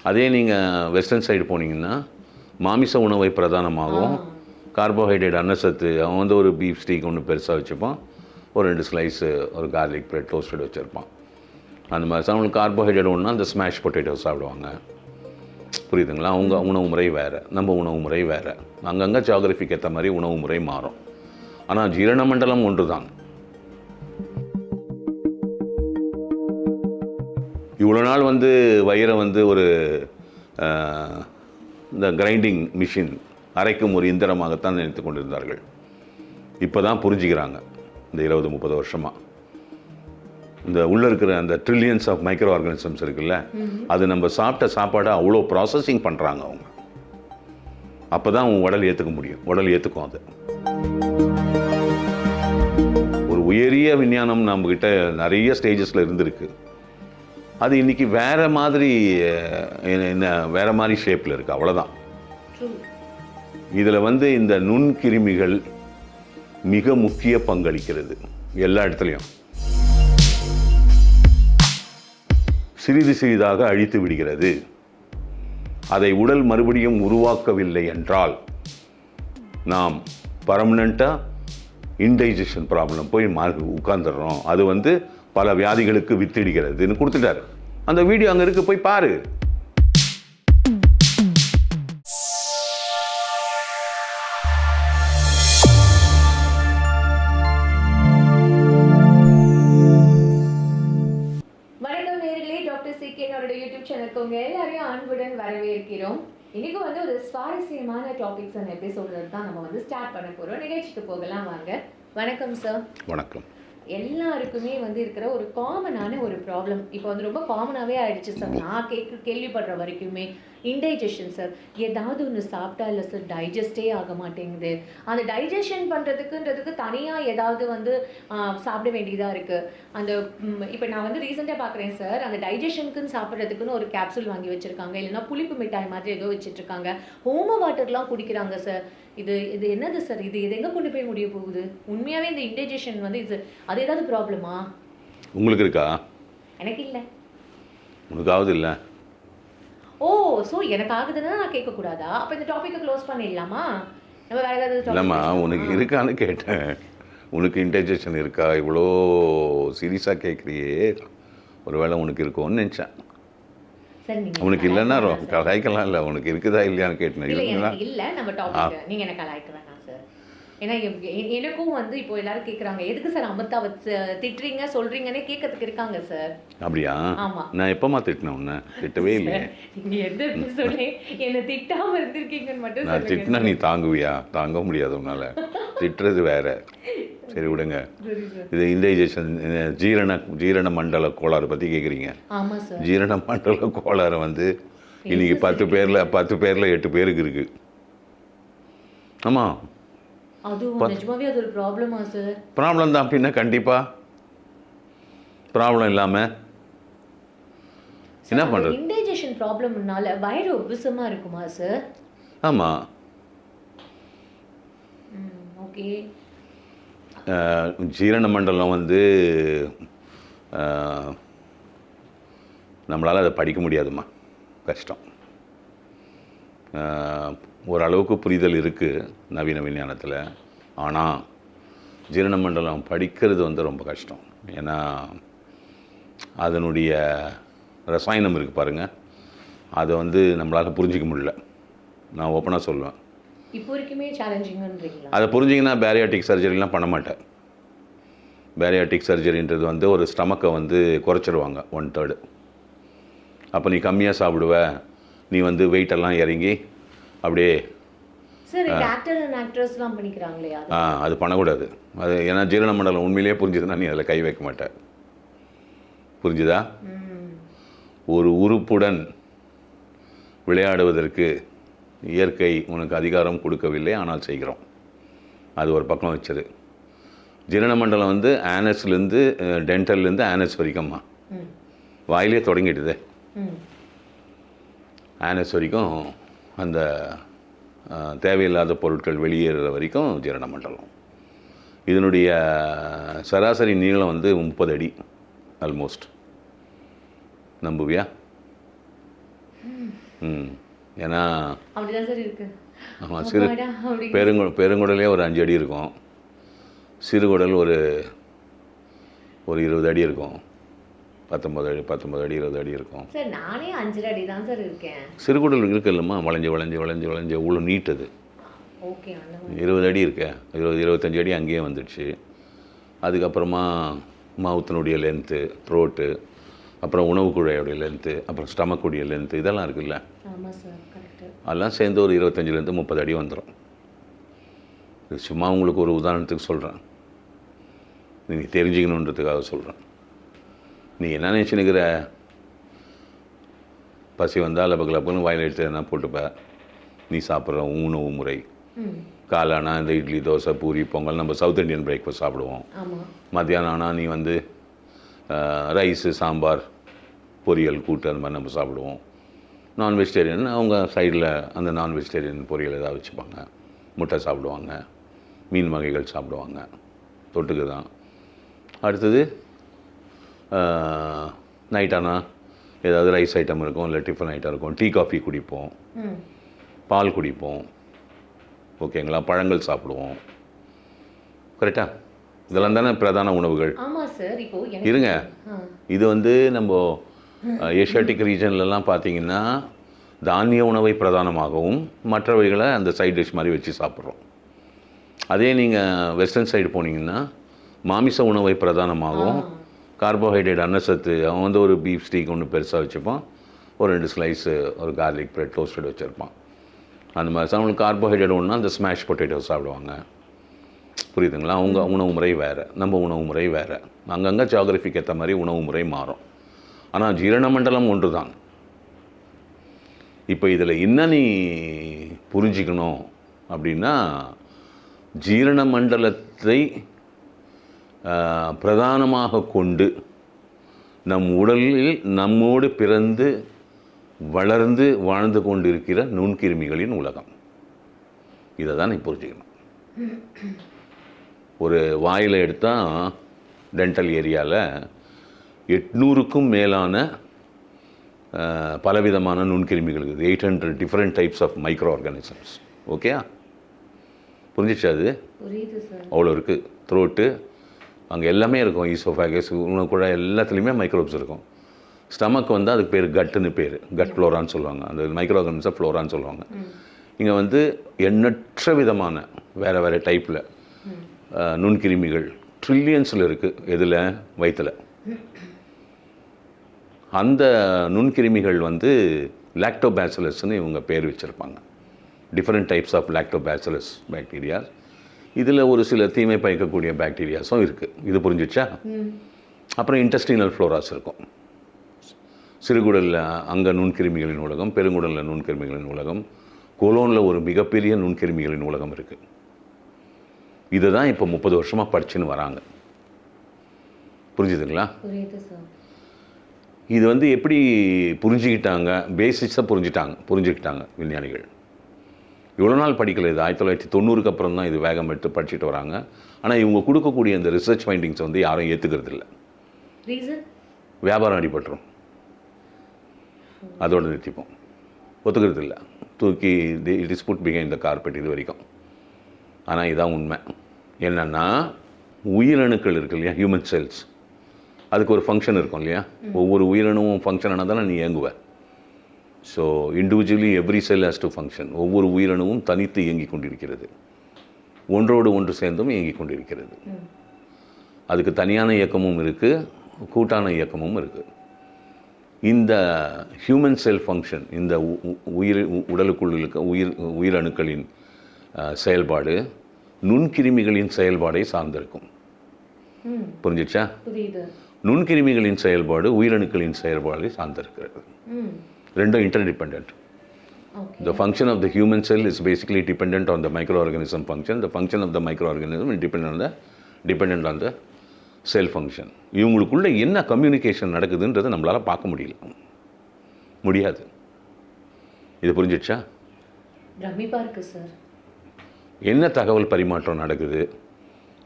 அதே நீங்கள் western side போனீங்கன்னா மாமிச உணவை பிரதானமாகவும் கார்போஹைட்ரேட் அன்னசத்து அவன் வந்து ஒரு பீஃப் ஸ்டீக் ஒன்று பெருசாக வச்சுப்பான், ஒரு 2 ஸ்லைஸு ஒரு கார்லிக் ப்ரெட் டோஸ்டட் வச்சுருப்பான். அந்த மாதிரி அவங்களுக்கு கார்போஹைட்ரேட் ஒன்றா அந்த ஸ்மாஷ் பொட்டேட்டோ சாப்பிடுவாங்க. புரியுதுங்களா? அவங்க உணவு முறை வேறு, நம்ம உணவு முறை வேறு. அங்கங்கே ஜியாகிரபிக்கு ஏற்ற மாதிரி உணவு முறை மாறும். ஆனால் ஜீரண மண்டலம் ஒன்று தான். இவ்வளோ நாள் வந்து வயிறை வந்து ஒரு இந்த கிரைண்டிங் மிஷின் அரைக்கும் ஒரு இயந்திரமாகத்தான் நினைத்து கொண்டிருந்தார்கள். இப்போ தான் புரிஞ்சுக்கிறாங்க இந்த 20-30 வருஷமாக. இந்த உள்ளே இருக்கிற அந்த ட்ரில்லியன்ஸ் ஆஃப் மைக்ரோ ஆர்கானிசம்ஸ் இருக்குல்ல, அது நம்ம சாப்பிட்ட சாப்பாடை அவ்வளோ ப்ராசஸிங் பண்ணுறாங்க அவங்க. அப்போ தான் அவங்க உடல் ஏற்றுக்க முடியும், உடல் ஏற்றுக்கும். அது ஒரு உயரிய விஞ்ஞானம் நம்மக்கிட்ட நிறைய ஸ்டேஜஸில் இருந்திருக்கு. அது இன்றைக்கி வேறு மாதிரி வேறு மாதிரி ஷேப்பில் இருக்குது, அவ்வளோதான். இதில் வந்து இந்த நுண்கிருமிகள் மிக முக்கிய பங்களிக்கிறது எல்லா இடத்துலையும். சிறிது சிறிதாக அழித்து விடுகிறது. அதை உடல் மறுபடியும் உருவாக்கவில்லை என்றால் நாம் பர்மனண்ட்டாக இன்டைஜஷன் ப்ராப்ளம் போய் உட்கார்ந்துடுறோம். அது வந்து பல வியாதிகளுக்கு வித்திடுகிறதுன்னு கொடுத்துட்டாரு. அந்த வீடியோ அங்கே இருக்கு, போய் பாரு. டாக்டர்.C.K. யூடியூப் சேனலுக்கு உங்க எல்லாரையும் அன்புடன் வரவேற்கிறோம். இன்னைக்கு வந்து ஒரு சுவாரஸ்யமான டாபிக்ஸ் அண்ட் எபிசோடு தான் நம்ம வந்து ஸ்டார்ட் பண்ண போறோம். நிகழ்ச்சிக்கு போகலாம் வாங்க. வணக்கம் சார். வணக்கம். எல்லாருக்குமே வந்து இருக்கிற ஒரு காமனான ஒரு ப்ராப்ளம் இப்போ வந்து ரொம்ப காமனாகவே ஆயிடுச்சு சார். நான் கேள்விப்படுற வரைக்குமே இன்டைஜஷன் சார். ஏதாவது ஒன்று சாப்பிட்டா இல்லை சார் டைஜஸ்டே ஆக மாட்டேங்குது. அந்த டைஜஷன் பண்ணுறதுக்குன்றதுக்கு தனியாக ஏதாவது வந்து சாப்பிட வேண்டியதாக இருக்குது. அந்த இப்போ நான் வந்து ரீசெண்டாக பார்க்குறேன் சார், அந்த டைஜஷனுக்குன்னு சாப்பிட்றதுக்குன்னு ஒரு கேப்சூல் வாங்கி வச்சுருக்காங்க, இல்லைன்னா புளிப்பு மிட்டாய் மாதிரி ஏதோ வச்சுட்ருக்காங்க. ஹோம வாட்டர்லாம் குடிக்கிறாங்க சார். இது என்னது சார்? இது எங்கே கொண்டு போய் முடிய போகுது? உண்மையாகவே இந்த இன்டைஜஷன் வந்து அது ஏதாவது ப்ராப்ளமா? உங்களுக்கு இருக்கா? எனக்கு இல்லை. உனக்காவது இல்லை? ஓ, ஸோ எனக்கு ஆகுதுன்னா நான் கேட்கக்கூடாதா? அப்போ இந்த டாப்பிக்கை க்ளோஸ் பண்ணிடலாமா? நம்ம வேறு ஏதாவது? இல்லைம்மா, உனக்கு இருக்கான்னு கேட்டேன். உனக்கு இன்டைஜஷன் இருக்கா? இவ்வளோ சீரியஸாக கேட்குறியே, ஒரு வேளை உனக்கு இருக்கும்னு நினச்சேன். உனக்கு இல்லைன்னா கலாய்க்கலாம். இல்லை, உனக்கு இருக்குதா இல்லையான்னு கேட்டேன். இல்லை, நம்ம டாபிக் நீங்கள் என்ன கலாய்க்க வேணாம் சார். ஏன்னா எனக்கும் வந்து இப்போ எல்லாரும் கேட்குறாங்க, எதுக்கு சார் அமிர்தாவை திட்டுறீங்க சொல்கிறீங்கன்னே கேட்கறதுக்கு இருக்காங்க சார். அப்படியா? ஆமாம். நான் எப்போமா திட்டினேன் உன்னை? திட்டவே இல்லையே. நீங்கள் எந்த சொல்லி என்னை திட்டாமல் இருந்திருக்கீங்கன்னு மட்டும் நான் திட்டினா நீ தாங்குவியா? தாங்க முடியாது உன்னால். திட்டுறது வேற. சரி விடுங்க. இது இன்டைஜஷன் ஜீரண மண்டல கோளாறு பற்றி கேட்குறீங்க. ஆமாம் சார். ஜீரண மண்டல கோளாறு வந்து இன்னைக்கு 10 பேரில் 8 பேருக்கு இருக்குது. ஆமாம், ப்ராப்ளம் தான். பின்ன கண்டிப்பாக ப்ராப்ளம் இல்லாமல் என்ன பண்ணுறது? இன்டைஜஷன் ப்ராப்ளம்னால வயிறு உபசமாக இருக்குமா சார்? ஆமாம். ஓகே. ஜீரண மண்டலம் வந்து நம்மளால் அதை படிக்க முடியாதுமா, கஷ்டம். ஓரளவுக்கு புரிதல் இருக்குது நவீன விஞ்ஞானத்தில். ஆனால் ஜீரண மண்டலம் படிக்கிறது வந்து ரொம்ப கஷ்டம். ஏன்னா அதனுடைய ரசாயனம் இருக்குது பாருங்கள், அதை வந்து நம்மளால் புரிஞ்சிக்க முடியல. நான் ஓப்பனாக சொல்லுவேன். இப்போ வரைக்குமே சேலஞ்சிங்ன்றீங்களா? அதை புரிஞ்சிங்கன்னா பேரியாட்டிக் சர்ஜரிலாம் பண்ண மாட்டேன். பேரியாட்டிக் சர்ஜரின்றது வந்து ஒரு ஸ்டமக்கை வந்து குறைச்சிடுவாங்க 1/3. அப்போ நீ கம்மியாக சாப்பிடுவ, நீ வந்து வெயிட்டெல்லாம் இறங்கி அப்படியே. சார், ஆக்டர் அண்ட் ஆக்ட்ரஸ்லாம் பண்ணிக்கிறாங்களே, அது பண்ணக்கூடாது. அது ஏன்னா ஜீரண மண்டலம் உண்மையிலேயே புரிஞ்சுதுன்னா நீ அதில் கை வைக்க மாட்ட. புரிஞ்சுதா? ஒரு உறுப்புடன் விளையாடுவதற்கு இயற்கை உனக்கு அதிகாரம் கொடுக்கவில்லை, ஆனால் செய்கிறோம். அது ஒரு பக்கம் வச்சது. ஜீரண மண்டலம் வந்து ஆனஸ்லேருந்து டென்டல்லேருந்து ஆனஸ் வரைக்கும்மா, வாயிலே தொடங்கிடுது. ஆனஸ் வரைக்கும் அந்த தேவையில்லாத பொருட்கள் வெளியேறுற வரைக்கும் ஜீரண மண்டலம். இதனுடைய சராசரி நீளம் வந்து 30 அடி ஆல்மோஸ்ட். நம்புவியா? ஏன்னா அப்படிதான் சார் இருக்கு. ஆமாம், சிறு அப்பாடா அப்படி. பெருங்குடலே ஒரு 5 அடி இருக்கும், சிறுகுடல் ஒரு 20 அடி இருக்கும், 19 அடி 20 அடி இருக்கும். சார் நானே 5 அடி தான் சார் இருக்கேன். சிறுகுடல் இருக்கு இல்லைம்மா, வளைஞ்சு இவ்வளோ நீட்டது. ஓகே. 20 அடி இருக்க, 25 அடி அங்கேயே வந்துடுச்சு. அதுக்கப்புறமா மவுத்தினுடைய லென்த்து, த்ரோட்டு, அப்புறம் உணவு குழாயோடைய லென்த்து, அப்புறம் ஸ்டமக்குடைய லென்த்து, இதெல்லாம் இருக்குல்ல. ஆமாம் சார், கரெக்டு. அதெல்லாம் சேர்ந்து ஒரு 25லேருந்து 30 அடி வந்துடும். இது சும்மா உங்களுக்கு ஒரு உதாரணத்துக்கு சொல்கிறேன், நீங்கள் தெரிஞ்சுக்கணுன்றதுக்காக சொல்கிறேன். நீ என்ன நினச்சினுக்கிற, பசி வந்தால் லபக்கு வாயில் எடுத்து என்ன போட்டுப்ப. நீ சாப்பிட்ற உணவு முறை காலைனா இந்த இட்லி, தோசை, பூரி, பொங்கல், நம்ம சவுத் இண்டியன் பிரேக்ஃபாஸ்ட் சாப்பிடுவோம். மத்தியானம் ஆனால் நீ வந்து ரைஸு, சாம்பார், பொரியல், கூட்டு அந்த மாதிரி நம்ம சாப்பிடுவோம். நான் வெஜிடேரியன் அவங்க சைடில் அந்த நான் வெஜிடேரியன் பொரியல் ஏதாவது வச்சுப்பாங்க. முட்டை சாப்பிடுவாங்க, மீன் வகைகள் சாப்பிடுவாங்க, தொட்டுக்கு தான். அடுத்தது நைட் ஆனால் ஏதாவது ரைஸ் ஐட்டம் இருக்கும், இல்லை டிஃபன் ஐட்டம் இருக்கும். டீ காஃபி குடிப்போம், பால் குடிப்போம், ஓகேங்களா, பழங்கள் சாப்பிடுவோம். கரெக்டாக? இதெல்லாம் தானே பிரதான உணவுகள். ஆமாம் சார். இப்போ இருங்க, இது வந்து நம்ம ஏஷியாட்டிக் ரீஜன்லலாம் பார்த்தீங்கன்னா தானிய உணவை பிரதானமாகவும் மற்றவைகளை அந்த சைட் டிஷ் மாதிரி வச்சு சாப்பிட்றோம். அதே நீங்கள் வெஸ்டர்ன் சைடு போனீங்கன்னா மாமிச உணவை பிரதானமாகவும் கார்போஹைட்ரேட் அன்னசத்து, அவன் வந்து ஒரு பீஃப் ஸ்டீக் ஒன்று பெருசாக வச்சுப்பான், ஒரு 2 ஸ்லைஸு ஒரு கார்லிக் ப்ரெட் டோஸ்டட் வச்சுருப்பான். அந்த மாதிரி அவங்களுக்கு கார்போஹைட்ரேட் ஒன்றா அந்த ஸ்மாஷ் பொட்டேட்டோ சாப்பிடுவாங்க. புரியுதுங்களா? அவங்க உணவு முறை வேறு, நம்ம உணவு முறை வேறு. அங்கங்கே ஜியாகிரபிக்கு ஏற்ற மாதிரி உணவு முறை மாறும். ஆனால் ஜீரண மண்டலம் ஒன்று தான். இப்போ இதில் என்ன நீ புரிஞ்சிக்கணும் அப்படின்னா, ஜீரண மண்டலத்தை பிரதானமாக கொண்டு நம் உடலில் நம்மோடு பிறந்து வளர்ந்து வாழ்ந்து கொண்டிருக்கிற நுண்கிருமிகளின் உலகம். இதை தான் நீ புரிஞ்சுக்கணும். ஒரு வாயில் எடுத்தால் டென்டல் ஏரியாவில் 800க்கும் மேலான பலவிதமான நுண்கிருமிகள் இருக்குது. 800 different types of micro organisms. ஓகேயா? புரிஞ்சிச்சா? அது அவ்வளோ இருக்குது. த்ரோட்டு அங்கே எல்லாமே இருக்கும். ஈசோஃபேகஸ், உணவு குழாய் எல்லாத்துலேயுமே மைக்ரோப்ஸ் இருக்கும். ஸ்டமக் வந்து அதுக்கு பேர் கட்டுன்னு பேர், கட் ஃப்ளோரான்னு சொல்லுவாங்க. அந்த மைக்ரோ ஆர்கானிசம் ஃப்ளோரான்னு சொல்லுவாங்க. இங்கே வந்து எண்ணற்ற விதமான வேறு வேறு டைப்பில் நுண்கிருமிகள் ட்ரில்லியன்ஸில் இருக்குது. எதில்? வயிற்றில். அந்த நுண்கிருமிகள் வந்து லாக்டோபாசிலஸ்ன்னு இவங்க பேர் வச்சுருப்பாங்க. Different types of lactobacillus bacterias. இதில் ஒரு சில தீமை பயக்கக்கூடிய பாக்டீரியாஸும் இருக்குது. இது புரிஞ்சிச்சா? அப்புறம் இன்டெஸ்டினல் ஃப்ளோராஸ் இருக்கும். சிறுகுடலில் அங்கே நுண்கிருமிகளின் உலகம், பெருங்குடலில் நுண்கிருமிகளின் உலகம், கோலோனில் ஒரு மிகப்பெரிய நுண்கிருமிகளின் உலகம் இருக்குது. இதை தான் இப்போ 30 வருஷமாக படிச்சுன்னு வராங்க. புரிஞ்சுதுங்களா? இது வந்து எப்படி புரிஞ்சுக்கிட்டாங்க? பேசிக்ஸாக புரிஞ்சுக்கிட்டாங்க விஞ்ஞானிகள். இவ்வளோ நாள் படிக்கல. இது 1990க்கு அப்புறம் தான் இது வேகம் எடுத்து படிச்சுட்டு வராங்க. ஆனால் இவங்க கொடுக்கக்கூடிய அந்த ரிசர்ச் ஃபைண்டிங்ஸ் வந்து யாரும் ஏற்றுக்கிறது இல்லை. வியாபாரம் அடிபட்டுரும், அதோடு நிறுத்திப்போம். ஒத்துக்கிறது இல்லை, தூக்கி it is put behind the carpet இது வரைக்கும். ஆனால் இதுதான் உண்மை. என்னென்னா, உயிரணுக்கள் இருக்கு இல்லையா, ஹியூமன் செல்ஸ், அதுக்கு ஒரு ஃபங்க்ஷன் இருக்கும் இல்லையா. ஒவ்வொரு உயிரணுவும் ஃபங்க்ஷன் ஆனால் தானே நீ இயங்குவேன். So individually every cell has to function. ஒவ்வொரு உயிரணுவும் தனித்து இயங்கி கொண்டிருக்கிறது, ஒன்றோடு ஒன்று சேர்ந்தும் இயங்கி கொண்டிருக்கிறது. அதுக்கு தனியான இயக்கமும் இருக்குது, கூட்டான இயக்கமும் இருக்குது. இந்த ஹியூமன் செல் ஃபங்க்ஷன், இந்த உடலுக்குள் இருக்க உயிரணுக்களின் செயல்பாடு நுண்கிருமிகளின் செயல்பாடை சார்ந்திருக்கும். புரிஞ்சிச்சா? நுண்கிருமிகளின் செயல்பாடு உயிரணுக்களின் செயல்பாடை சார்ந்திருக்கிறது. ரெண்டும் interdependent. The function of the human cell is basically dependent on the microorganism function. The function of the microorganism is dependent on the cell function. இவங்களுக்குள்ள என்ன கம்யூனிகேஷன் நடக்குதுன்றதை நம்மளால் பார்க்க முடியாது. இது புரிஞ்சிடுச்சா? பிரமிப்பா இருக்கு சார். என்ன தகவல் பரிமாற்றம் நடக்குது,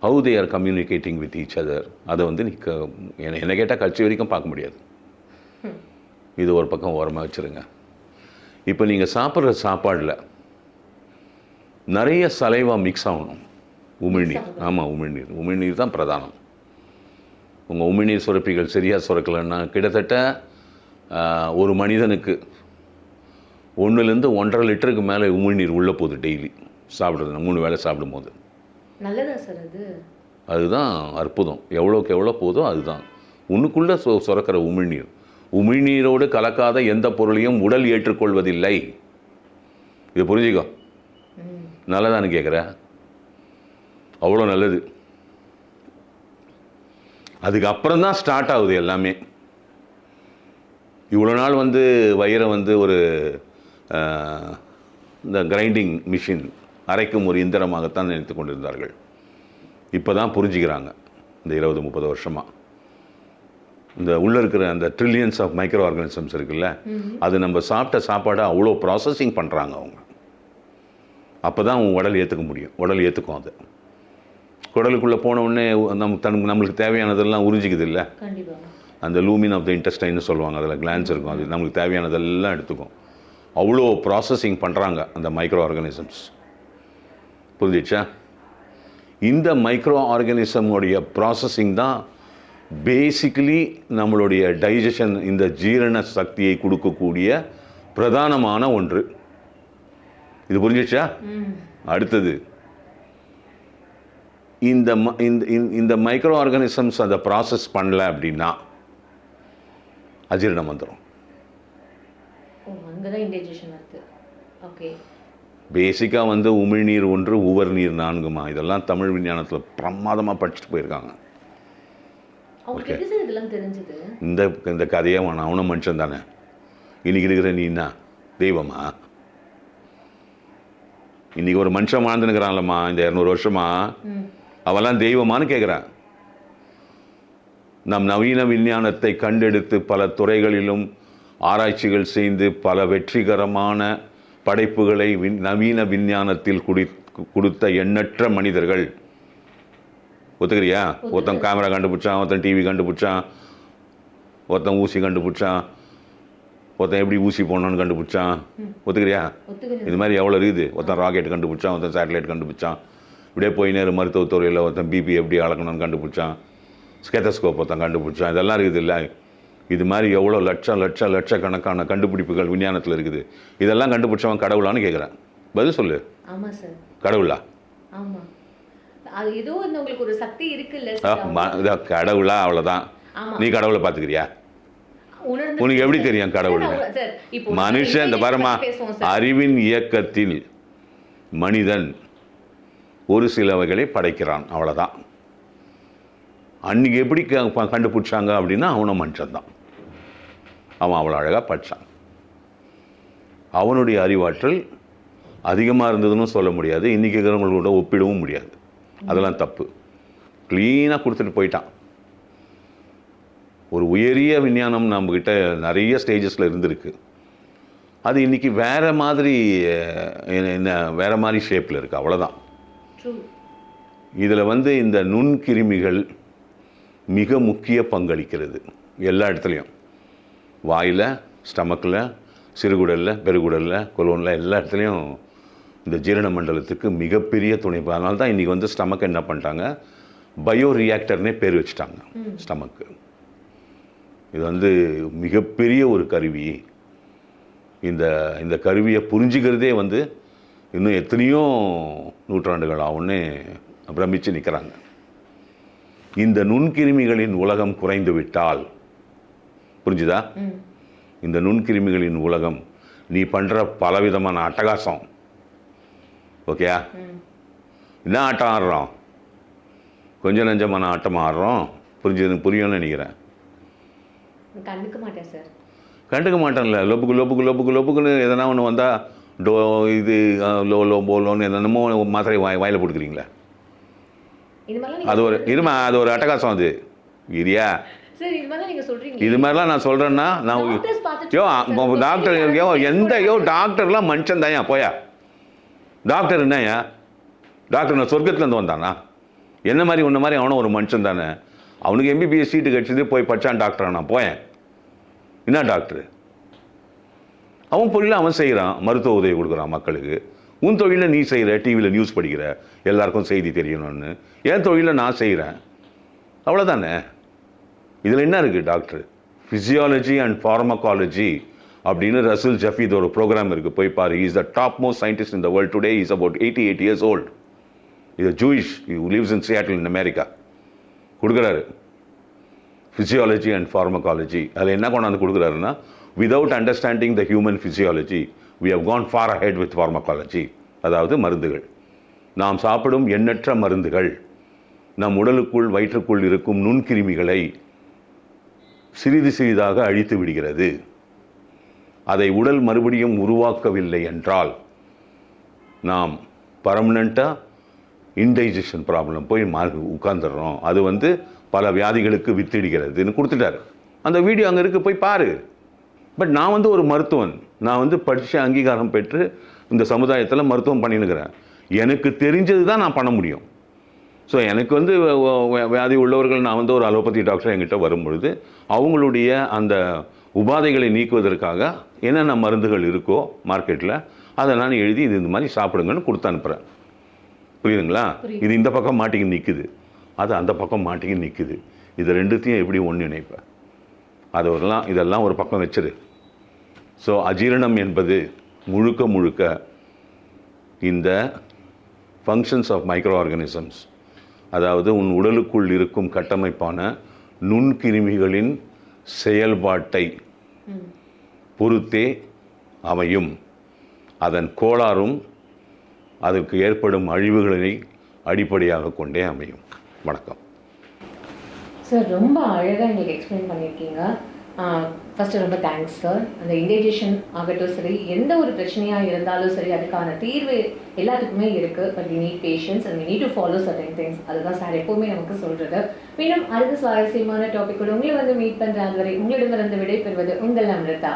how they are communicating with each other, அதை வந்து என்ன கேட்டால் கட்சி வரைக்கும் பார்க்க முடியாது. இது ஒரு பக்கம் ஓரமாக வச்சுருங்க. இப்போ நீங்கள் சாப்பிட்ற சாப்பாடில் நிறைய சலைவா மிக்ஸ் ஆகணும். உமிழ்நீர், ஆமாம், உமிழ்நீர் தான் பிரதானம். உங்கள் உமிழ்நீர் சுரப்பிகள் சரியாக சுரக்கலைன்னா கிட்டத்தட்ட ஒரு மனிதனுக்கு 1லேருந்து 1.5 லிட்டருக்கு மேலே உமிழ்நீர் உள்ளே போகுது டெய்லி சாப்பிட்றது, 3 வேளை சாப்பிடும்போது. நல்லதா சார் அது? அதுதான் அற்புதம். எவ்வளோக்கு எவ்வளோ போதோ அதுதான் உன்னுக்குள்ளே சுரக்கிற உமிழ்நீர். உமிழ்நீரோடு கலக்காத எந்த பொருளையும் உடல் ஏற்றுக்கொள்வதில்லை. இது புரிஞ்சுக்கோ. நல்லதான்னு கேட்குற, அவ்வளோ நல்லது. அதுக்கப்புறம் தான் ஸ்டார்ட் ஆகுது எல்லாமே. இவ்வளோ நாள் வந்து வயிறை வந்து ஒரு இந்த கிரைண்டிங் மிஷின், அரைக்கும் ஒரு இயந்திரமாகத்தான் நினைத்து கொண்டிருந்தார்கள். இப்போ தான் புரிஞ்சுக்கிறாங்க இந்த 20-30 வருஷமாக. இந்த உள்ளே இருக்கிற அந்த ட்ரில்லியன்ஸ் ஆஃப் மைக்ரோ ஆர்கானிசம்ஸ் இருக்குல்ல, அது நம்ம சாப்பிட்ட சாப்பாடை அவ்வளோ ப்ராசஸிங் பண்ணுறாங்க அவங்க. அப்போ தான் அவங்க உடல் ஏற்றுக்க முடியும். உடல் ஏற்றுக்கும். அது குடலுக்குள்ளே போன உடனே நம்மளுக்கு தேவையானதெல்லாம் உறிஞ்சிக்குது இல்லை, அந்த லூமின் ஆஃப் த இன்டெஸ்டைன்னு சொல்லுவாங்க, அதில் கிளான்ஸ் இருக்கும். அது நம்மளுக்கு தேவையானதெல்லாம் எடுத்துக்கும். அவ்வளோ ப்ராசஸிங் பண்ணுறாங்க அந்த மைக்ரோ ஆர்கானிசம்ஸ். புரிஞ்சிச்சா? இந்த மைக்ரோ ஆர்கானிசமுடைய ப்ராசஸிங் தான் பேசிக்கலி நம்மளுடைய டைஜஷன், இந்த ஜீரண சக்தியை கொடுக்கக்கூடிய பிரதானமான ஒன்று. இது புரிஞ்சிச்சா? அடுத்தது, இந்த மைக்ரோ ஆர்கானிசம்ஸ் அதை ப்ராசஸ் பண்ணல அப்படின்னா அஜீரணம் வந்துடும். பேசிக்காக வந்து உமிழ்நீர் 1, உவர் நீர் 4மா. இதெல்லாம் தமிழ் விஞ்ஞானத்தில் பிரமாதமாக படிச்சுட்டு போயிருக்காங்க. ஓகே, இந்த கதையே வேணாம். அவனும் மனுஷன் தானே. இன்னைக்கு இருக்கிற நீ என்ன தெய்வமா? இன்னைக்கு ஒரு மனுஷன் வாழ்ந்துனுக்கிறான்லம்மா இந்த 200 வருஷமா, அவெல்லாம் தெய்வமானு கேட்குறான். நம் நவீன விஞ்ஞானத்தை கண்டெடுத்து பல துறைகளிலும் ஆராய்ச்சிகள் செய்து பல வெற்றிகரமான படைப்புகளை நவீன விஞ்ஞானத்தில் கொடுத்த எண்ணற்ற மனிதர்கள். ஒத்துக்கிறியா? ஒருத்தன் கேமரா கண்டுபிடிச்சான், ஒருத்தன் டிவி கண்டுபிடிச்சான், ஒருத்தன் ஊசி கண்டுபிடிச்சான், ஒருத்தன் எப்படி ஊசி போடணும்னு கண்டுபிடிச்சான். ஒத்துக்கிறியா? இது மாதிரி எவ்வளோ இருக்குது. ஒருத்தன் ராக்கெட் கண்டுபிடிச்சான், ஒருத்தன் சேட்டலைட் கண்டுபிடிச்சான். இப்படியே போய் நேரம் மருத்துவத்துறையில் ஒருத்தன் பிபி எப்படி அளக்கணும்னு கண்டுபிடிச்சான், ஸ்கெத்தஸ்கோப் ஒருத்தன் கண்டுபிடிச்சான். இதெல்லாம் இருக்குது இல்லை? இது மாதிரி எவ்வளோ லட்சக்கணக்கான கண்டுபிடிப்புகள் விஞ்ஞானத்தில் இருக்குது. இதெல்லாம் கண்டுபிடிச்சவன் கடவுளான்னு கேட்குறேன். பதில் சொல்லு. ஆமாம் சார். கடவுளா? ஆமாம். அது ஏதோ உங்களுக்கு ஒரு சக்தி இருக்குல்ல, கடவுளா? அவ்வளோதான். நீ கடவுளை பார்த்துக்கிறியா? உனக்கு எப்படி தெரியும் கடவுள்? மனுஷன் இந்த பாருமா, அறிவின் இயக்கத்தில் மனிதன் ஒரு சிலவைகளை படைக்கிறான், அவ்வளோதான். அன்றைக்கி எப்படி கண்டுபிடிச்சாங்க அப்படின்னா அவனும் மனுஷன் தான். அவன் அவ்வளோ அழகாக படித்தான். அவனுடைய அறிவாற்றல் அதிகமாக இருந்ததுன்னு சொல்ல முடியாது, இன்றைக்கி இருக்கிறவங்களோட ஒப்பிடவும் முடியாது. அதெல்லாம் தப்பு. க்ளீனாக கொடுத்துட்டு போயிட்டான். ஒரு உயரிய விஞ்ஞானம் நம்மக்கிட்ட நிறைய ஸ்டேஜஸில் இருந்திருக்கு. அது இன்றைக்கி வேறு மாதிரி ஷேப்பில் இருக்குது, அவ்வளோதான். இதில் வந்து இந்த நுண்கிருமிகள் மிக முக்கிய பங்களிக்கிறது எல்லா இடத்துலையும். வாயில், ஸ்டமக்கில், சிறுகுடலில், பெருகுடலில், கொலோனில், எல்லா இடத்துலையும் இந்த ஜீரண மண்டலத்துக்கு மிகப்பெரிய துணை. அதனால தான் இன்றைக்கி வந்து ஸ்டமக் என்ன பண்ணிட்டாங்க, பயோ ரியாக்டர்னே பேர் வச்சுட்டாங்க ஸ்டமக்கு. இது வந்து மிகப்பெரிய ஒரு கருவி. இந்த கருவியை புரிஞ்சுக்கிறதே வந்து இன்னும் எத்தனையோ நூற்றாண்டுகள் ஆகும்னு பிரமிச்சு நிற்கிறாங்க. இந்த நுண்கிருமிகளின் உலகம் குறைந்து விட்டால், புரிஞ்சுதா? இந்த நுண்கிருமிகளின் உலகம், நீ பண்ணுற பலவிதமான அட்டகாசம், ஓகேயா? என்ன ஆட்டம் ஆடுறோம்? கொஞ்சம் நஞ்சமான ஆட்டம் ஆடுறோம். புரியும்னு நினைக்கிறேன். கண்டுக்க மாட்டேன் சார். கண்டுக்க மாட்டேன்ல. லொப்புக்குன்னு எதனா ஒன்று வந்தால் இது போலோன்னு என்னென்னமோ மாத்திரை வாயில் போட்டுக்கிறீங்களா? அது ஒரு அட்டகாசம். அது இரியா? இது மாதிரிலாம் நான் சொல்கிறேன்னா நான் டாக்டர் டாக்டர்லாம் மனுஷன் தாயா போயா? டாக்டர் என்னயா? டாக்டர் நான் சொர்க்கத்துலேருந்து வந்தானா? என்ன மாதிரி உன்ன மாதிரி அவனும் ஒரு மனுஷன் தானே. அவனுக்கு எம்பிபிஎஸ் சீட்டு கிடச்சிது, போய் படித்தான் டாக்டர். நான் போயேன். என்ன டாக்டரு? அவன் பொருளில் அவன் செய்கிறான், மருத்துவ உதவி கொடுக்குறான் மக்களுக்கு. உன் தொழிலில் நீ செய்கிற, டிவியில் நியூஸ் படிக்கிற, எல்லாருக்கும் செய்தி தெரியணும்னு. என் தொழிலில் நான் செய்கிறேன், அவ்வளோதானே. இதில் என்ன இருக்குது டாக்டர்? ஃபிசியாலஜி அண்ட் ஃபார்மகாலஜி அப்படின்னு ரசல் ஜஃபீத் ஒரு ப்ரோக்ராம் இருக்குது, போய் பாரு. Is the top most scientist in the world today. Is about 88 years old. இது Jewish, who lives in Seattle in America. கொடுக்குறாரு ஃபிசியாலஜி அண்ட் ஃபார்மகாலஜி. அதில் என்ன கொண்டாந்து கொடுக்குறாருன்னா, without understanding the human physiology we have gone far ahead with pharmacology. அதாவது மருந்துகள், நாம் சாப்பிடும் எண்ணற்ற மருந்துகள் நம் உடலுக்குள் வயிற்றுக்குள் இருக்கும் நுண்கிருமிகளை சிறிது சிறிதாக அழித்து விடுகிறது. அதை உடல் மறுபடியும் உருவாக்கவில்லை என்றால் நாம் பர்மனண்ட்டாக இன்டைஜஷன் ப்ராப்ளம் போய் உட்காந்துடுறோம். அது பல வியாதிகளுக்கு வித்திடுகிறதுன்னு கொடுத்துட்டார். அந்த வீடியோ அங்கே இருக்குது, போய் பாரு. பட் நான் ஒரு மருத்துவன், நான் படித்து அங்கீகாரம் பெற்று இந்த சமுதாயத்தில் மருத்துவம் பண்ணினுக்கிறேன். எனக்கு தெரிஞ்சது தான் நான் பண்ண முடியும். ஸோ எனக்கு வியாதி உள்ளவர்கள், நான் ஒரு அலோபதி டாக்டர் என்கிட்ட வரும்பொழுது அவங்களுடைய அந்த உபாதைகளை நீக்குவதற்காக என்னென்ன மருந்துகள் இருக்கோ மார்க்கெட்டில் அதை நான் எழுதி இது இந்த மாதிரி சாப்பிடுங்கன்னு கொடுத்து அனுப்புகிறேன். புரியுதுங்களா? இது இந்த பக்கம் மாட்டிக்கின்னு நிற்குது, அது அந்த பக்கம் மாட்டிக்கின்னு நிற்குது. இது ரெண்டுத்தையும் எப்படி ஒன்று இணைப்பேன்? இதெல்லாம் ஒரு பக்கம் வச்சிரு. ஸோ அஜீரணம் என்பது முழுக்க முழுக்க இந்த ஃபங்க்ஷன்ஸ் ஆஃப் மைக்ரோ ஆர்கானிசம்ஸ், அதாவது உன் உடலுக்குள் இருக்கும் கட்டமைப்பான நுண்கிருமிகளின் செயல்பாட்டை பொறுத்தே அமையும். அதன் கோளாறும் அதற்கு ஏற்படும் அழிவுகளை அடிப்படையாக கொண்டே அமையும். வணக்கம் சார். ரொம்ப அழகாக எங்களுக்கு எக்ஸ்பிளைன் பண்ணியிருக்கீங்க. ஃபஸ்ட்டு ரொம்ப தேங்க்ஸ் சார். அந்த இன்டைஜஷன் ஆகட்டும் சரி, எந்த ஒரு பிரச்சனையாக இருந்தாலும் சரி, அதுக்கான தீர்வு எல்லாத்துக்குமே இருக்குது. But we need patience and we need to follow certain things. அதுதான் சார் எப்போவுமே நமக்கு சொல்கிறது. மீண்டும் அடுத்த சுவாரஸ்யமான டாபிக்கோடு உங்களை மீட் பண்ணுற அதுவரை உங்களிடமிருந்து விடை பெறுவது உங்கள் அமிர்தா.